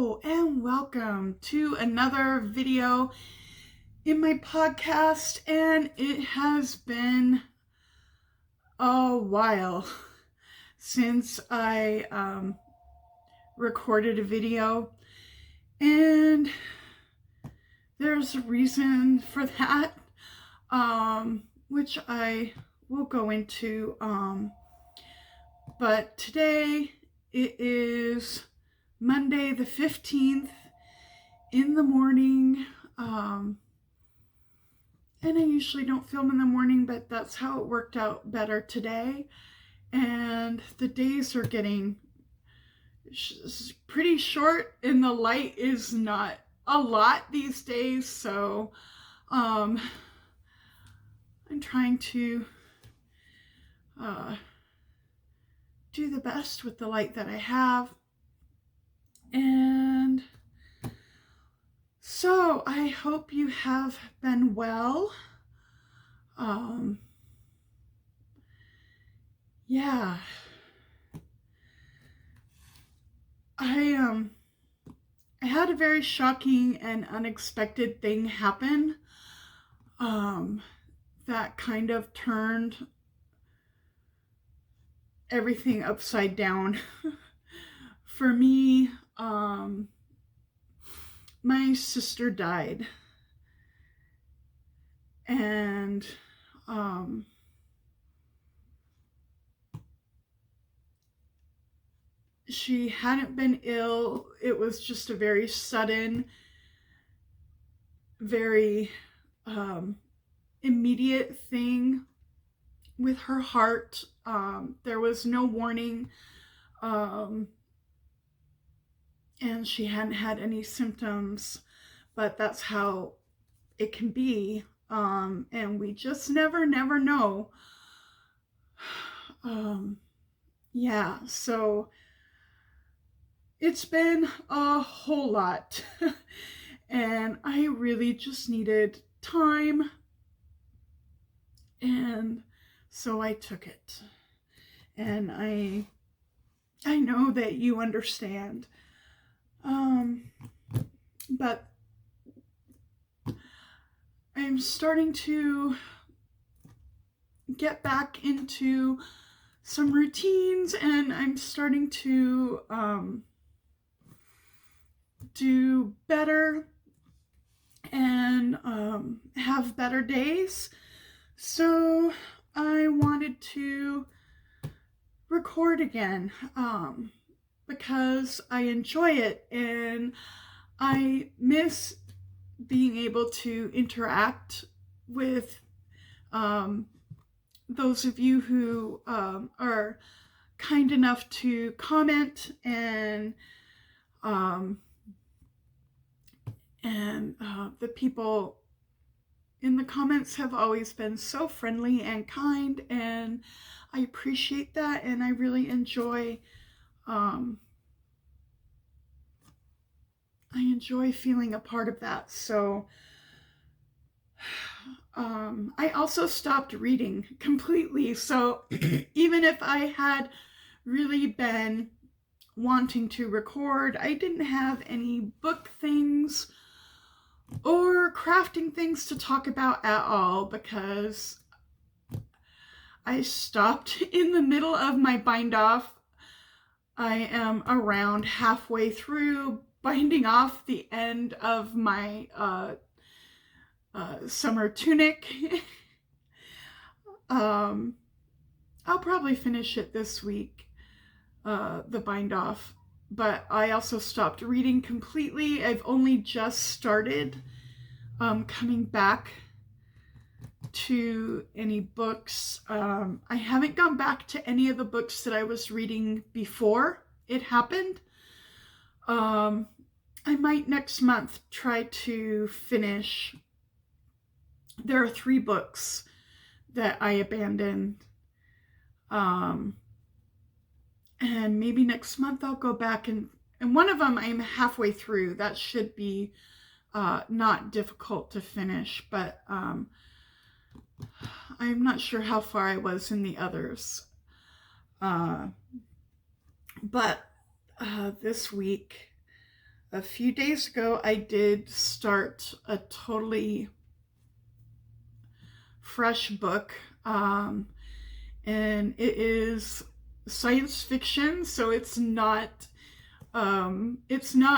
Hello and welcome to another video in my podcast, and it has been a while since I recorded a video, and there's a reason for that, which I will go into, but today it is Monday the 15th in the morning, and I usually don't film in the morning, but that's how it worked out better today. And the days are getting pretty short and the light is not a lot these days, so I'm trying to do the best with the light that I have. And so I hope you have been well. Yeah. I had a very shocking and unexpected thing happen that kind of turned everything upside down for me. My sister died, and she hadn't been ill. It was just a very sudden, very immediate thing with her heart. There was no warning, and she hadn't had any symptoms, but that's how it can be, and we just never know. Yeah, so it's been a whole lot, and I really just needed time, and so I took it, and I know that you understand. But I'm starting to get back into some routines, and I'm starting to do better and have better days. So I wanted to record again because I enjoy it, and I miss being able to interact with those of you who are kind enough to comment, and the people in the comments have always been so friendly and kind, and I appreciate that, and I really enjoy feeling a part of that. So I also stopped reading completely. So even if I had really been wanting to record, I didn't have any book things or crafting things to talk about at all, because I stopped in the middle of my bind off. I am around halfway through binding off the end of my summer tunic. I'll probably finish it this week, the bind off, but I also stopped reading completely. I've only just started coming back to any books. I haven't gone back to any of the books that I was reading before it happened. I might next month try to finish. There are 3 books that I abandoned, and maybe next month I'll go back, and one of them I'm halfway through. That should be not difficult to finish, but I'm not sure how far I was in the others. But this week a few days ago, I did start a totally fresh book, and it is science fiction, so it's not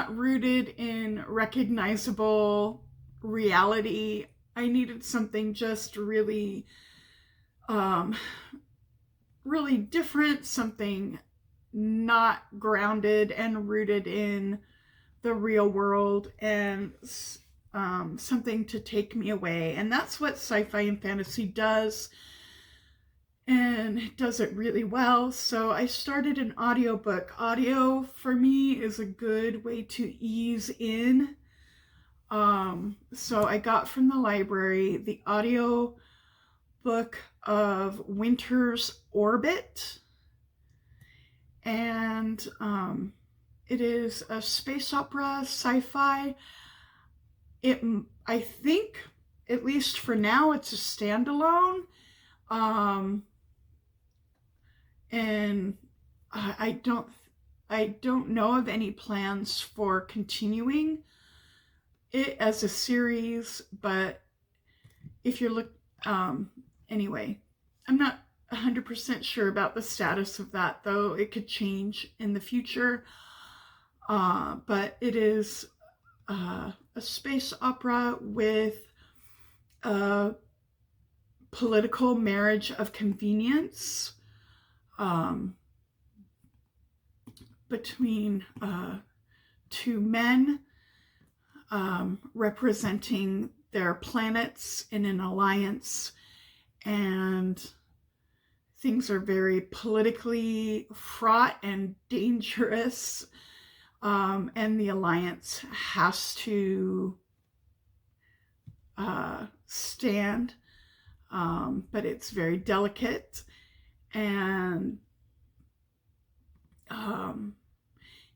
rooted in recognizable reality. I needed something just really, really different, something not grounded and rooted in the real world, and something to take me away. And that's what sci-fi and fantasy does, and it does it really well. So I started an audiobook. Audio for me is a good way to ease in. So I got from the library the audio book of Winter's Orbit, and it is a space opera, sci-fi. I think, at least for now, it's a standalone. And I don't know of any plans for continuing it as a series, but if you're anyway, I'm not 100% sure about the status of that, though it could change in the future. But it is a space opera with a political marriage of convenience between two men representing their planets in an alliance, and things are very politically fraught and dangerous, and the alliance has to stand, but it's very delicate, and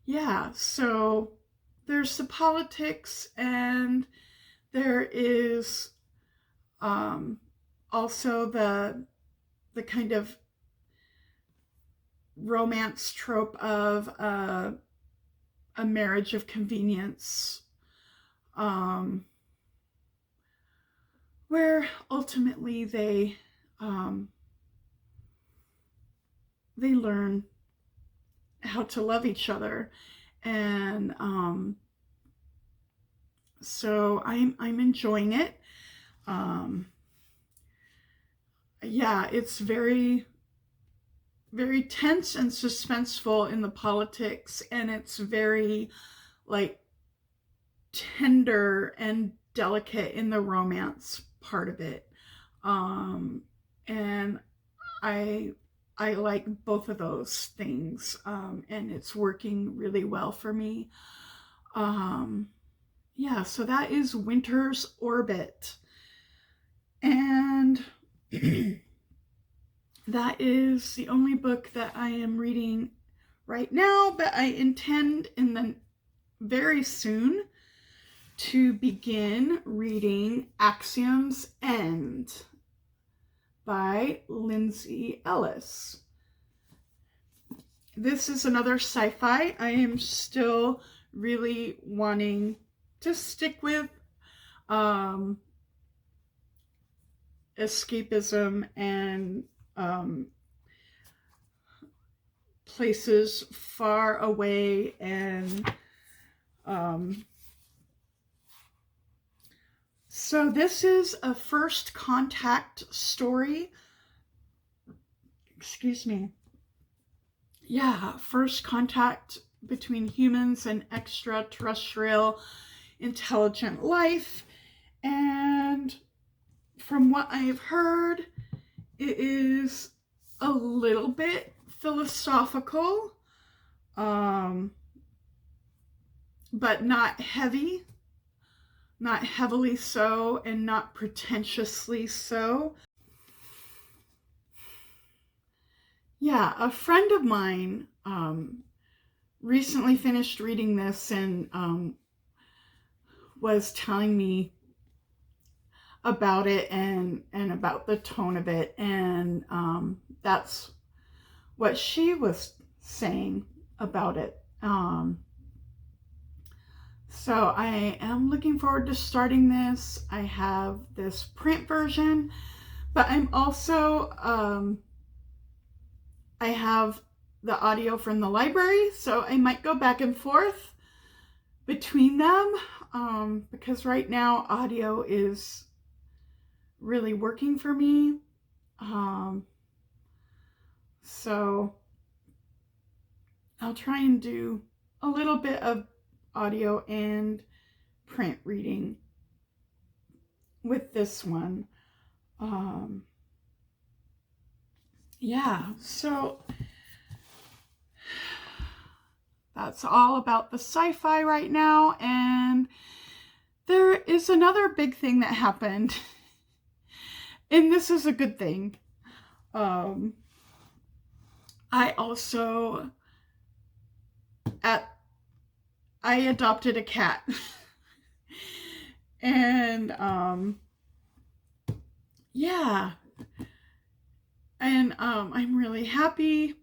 yeah, so there's the politics, and there is also the kind of romance trope of a marriage of convenience, where ultimately they learn how to love each other. And so I'm enjoying it. Yeah, it's very, very tense and suspenseful in the politics, and it's very like tender and delicate in the romance part of it. And I like both of those things, and it's working really well for me. Yeah, so that is Winter's Orbit. And that is the only book that I am reading right now, but I intend in the very soon to begin reading Axiom's End by Lindsay Ellis. This is another sci-fi. I am still really wanting to stick with escapism and places far away, and so this is a first contact story. Excuse me. Yeah, first contact between humans and extraterrestrial intelligent life. And from what I've heard, it is a little bit philosophical, but not heavy, not heavily so, and not pretentiously so. Yeah, a friend of mine recently finished reading this and was telling me about it and about the tone of it, and that's what she was saying about it. So I am looking forward to starting this. I have this print version, but I'm also, I have the audio from the library, so I might go back and forth between them, because right now audio is really working for me. So I'll try and do a little bit of audio and print reading with this one. Yeah, so that's all about the sci-fi right now. And there is another big thing that happened, and this is a good thing. I also I adopted a cat. And yeah, and I'm really happy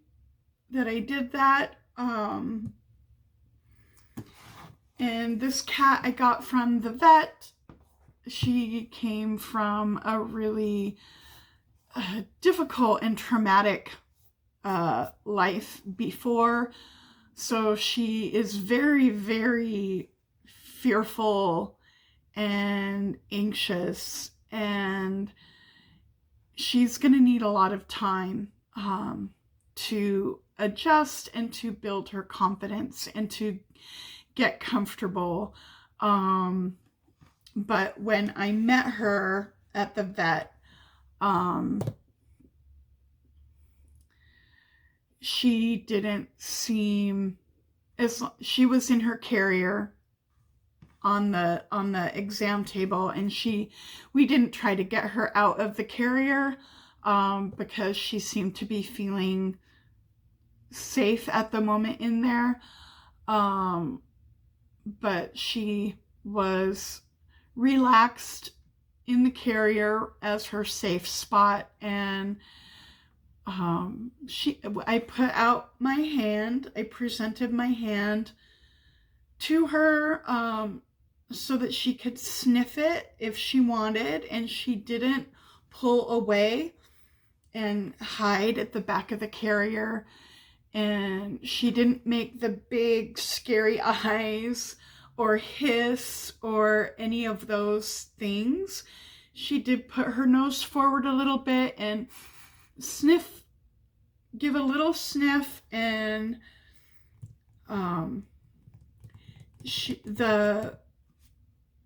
that I did that. And this cat I got from the vet. She came from a really difficult and traumatic life before. So she is very, very fearful and anxious, and she's going to need a lot of time to adjust and to build her confidence and to get comfortable. But when I met her at the vet, she didn't seem she was in her carrier on the exam table, and we didn't try to get her out of the carrier because she seemed to be feeling safe at the moment in there. But she was relaxed in the carrier as her safe spot, and I put out my hand, I presented my hand to her so that she could sniff it if she wanted, and she didn't pull away and hide at the back of the carrier, and she didn't make the big scary eyes or hiss or any of those things. She did put her nose forward a little bit and sniff, give a little sniff, and the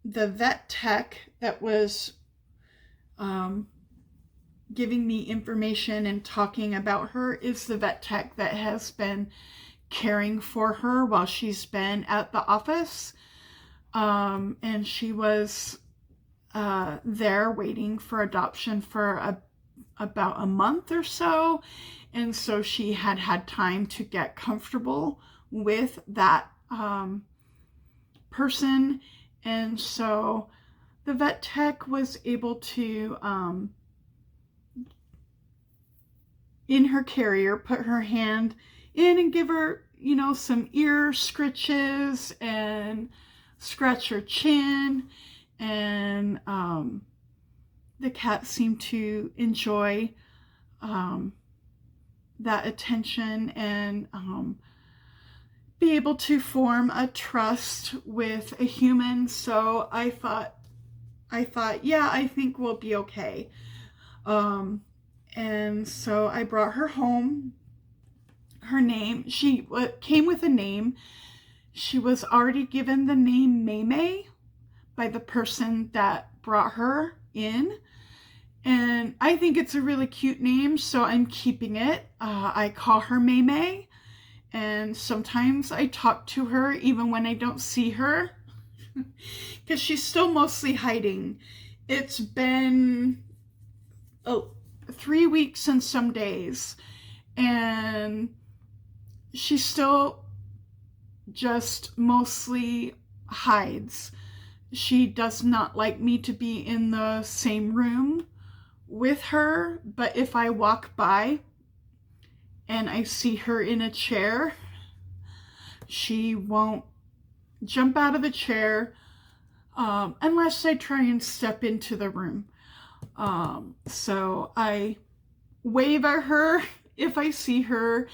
vet tech that was giving me information and talking about her is the vet tech that has been caring for her while she's been at the office. And she was there waiting for adoption for about a month or so. And so she had time to get comfortable with that person. And so the vet tech was able to, in her carrier, put her hand in and give her, some ear scritches and scratch her chin. And the cat seemed to enjoy that attention and be able to form a trust with a human. So I thought, yeah, I think we'll be okay. And so I brought her home. Her name, she came with a name. She was already given the name Maymay by the person that brought her in. And I think it's a really cute name, so I'm keeping it. I call her Maymay. And sometimes I talk to her even when I don't see her, because she's still mostly hiding. It's been 3 weeks and some days, and she still just mostly hides. She does not like me to be in the same room with her, but if I walk by and I see her in a chair, she won't jump out of the chair unless I try and step into the room. So I wave at her if I see her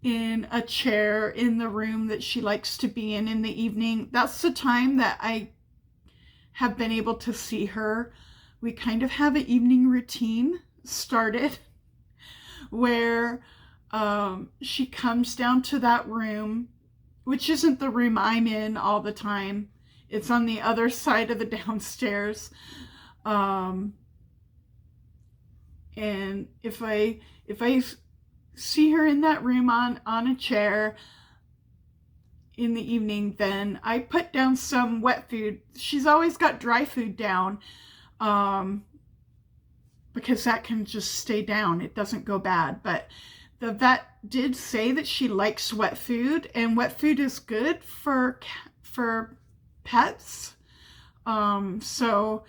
in a chair in the room that she likes to be in the evening. That's the time that I have been able to see her. We kind of have an evening routine started where she comes down to that room, which isn't the room I'm in all the time. It's on the other side of the downstairs. And if I see her in that room on a chair in the evening, then I put down some wet food. She's always got dry food down, because that can just stay down. It doesn't go bad. But the vet did say that she likes wet food, and wet food is good for pets. So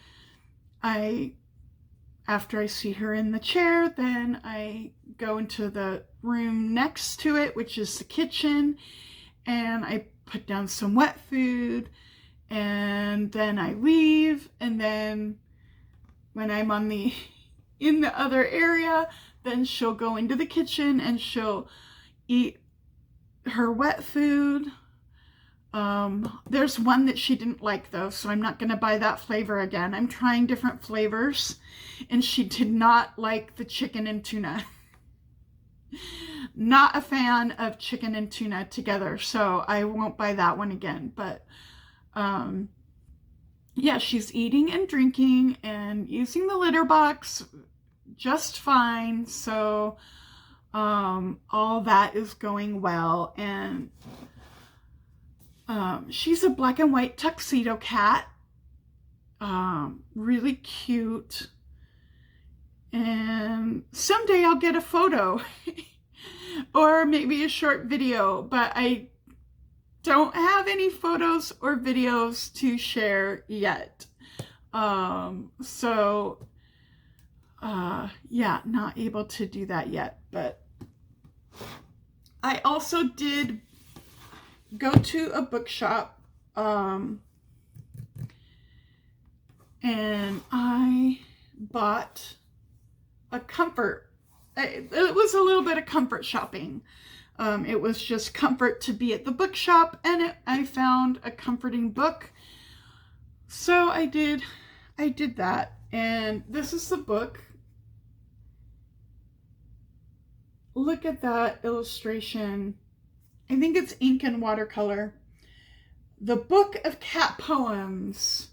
after I see her in the chair, then I go into the room next to it, which is the kitchen, and I put down some wet food, and then I leave, and then when I'm in the other area, then she'll go into the kitchen and she'll eat her wet food. There's one that she didn't like though, so I'm not going to buy that flavor again. I'm trying different flavors, and she did not like the chicken and tuna. Not a fan of chicken and tuna together, so I won't buy that one again. But yeah, she's eating and drinking and using the litter box just fine. So all that is going well. And she's a black and white tuxedo cat. Really cute. And someday I'll get a photo or maybe a short video, but I don't have any photos or videos to share yet. Yeah, not able to do that yet. But I also did go to a bookshop, and I bought a comfort. It was a little bit of comfort shopping. It was just comfort to be at the bookshop, and I found a comforting book. So I did that, and this is the book. Look at that illustration. I think it's ink and watercolor. The Book of Cat Poems,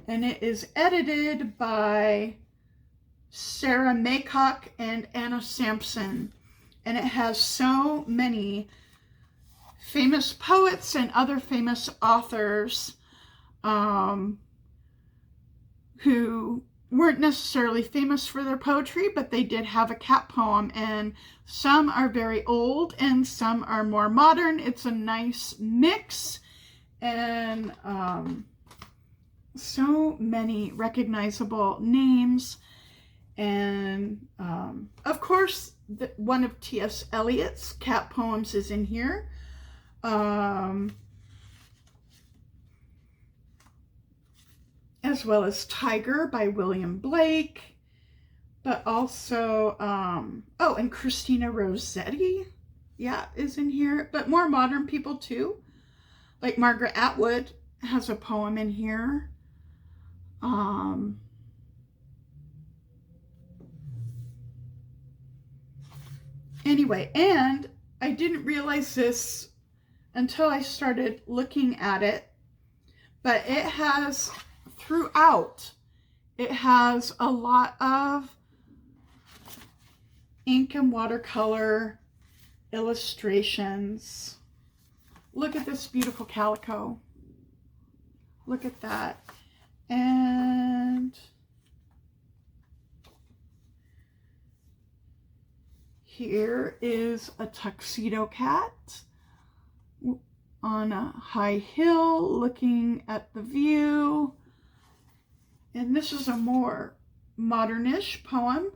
and it is edited by Sarah Maycock and Anna Sampson, and it has so many famous poets and other famous authors who weren't necessarily famous for their poetry, but they did have a cat poem, and some are very old and some are more modern. It's a nice mix, and so many recognizable names. And of course, one of T.S. Eliot's cat poems is in here. As well as Tiger by William Blake, but also, and Christina Rossetti, yeah, is in here, but more modern people too. Like Margaret Atwood has a poem in here. Anyway, and I didn't realize this until I started looking at it, but it has throughout, it has a lot of ink and watercolor illustrations. Look at this beautiful calico. Look at that. And here is a tuxedo cat on a high hill looking at the view. And this is a more modernish poem.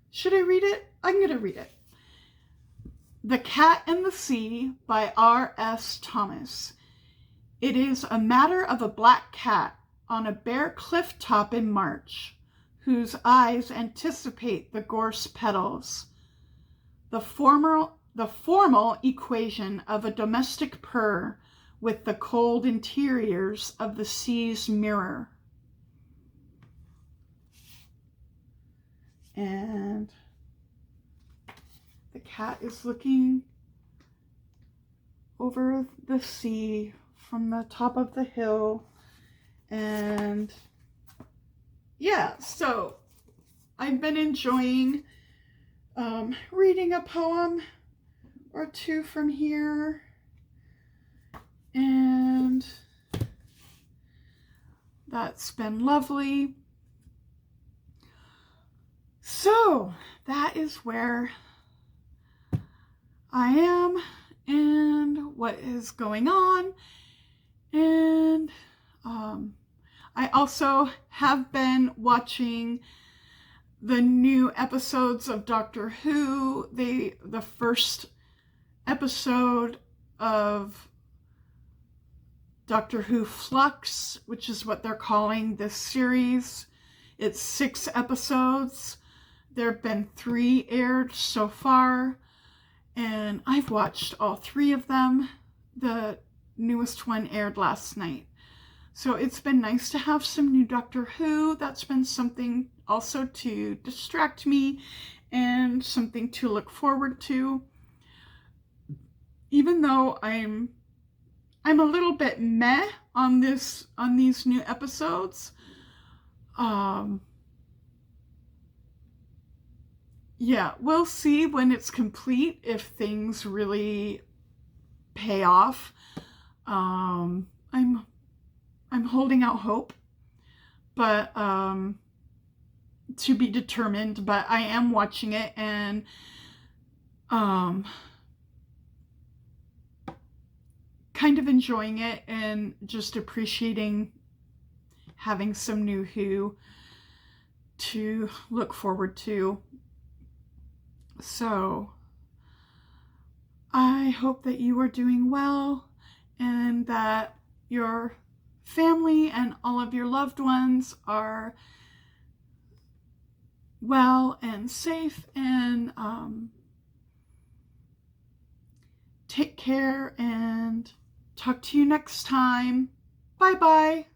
Should I read it? I'm going to read it. The Cat and the Sea by R.S. Thomas. It is a matter of a black cat on a bare cliff top in March, whose eyes anticipate the gorse petals. The formal equation of a domestic purr with the cold interiors of the sea's mirror. And the cat is looking over the sea from the top of the hill. And yeah, so I've been enjoying reading a poem or two from here. And that's been lovely. So that is where I am and what is going on. And I also have been watching the new episodes of Doctor Who. The first episode of Doctor Who Flux, which is what they're calling this series. It's 6 episodes. There have been 3 aired so far, and I've watched all 3 of them. The newest one aired last night. So it's been nice to have some new Doctor Who. That's been something also to distract me and something to look forward to. Even though I'm a little bit meh on these new episodes. Yeah, we'll see when it's complete if things really pay off. I'm holding out hope, but to be determined. But I am watching it and kind of enjoying it and just appreciating having some new Who to look forward to. So I hope that you are doing well and that your family and all of your loved ones are well and safe, and take care, and talk to you next time. Bye bye.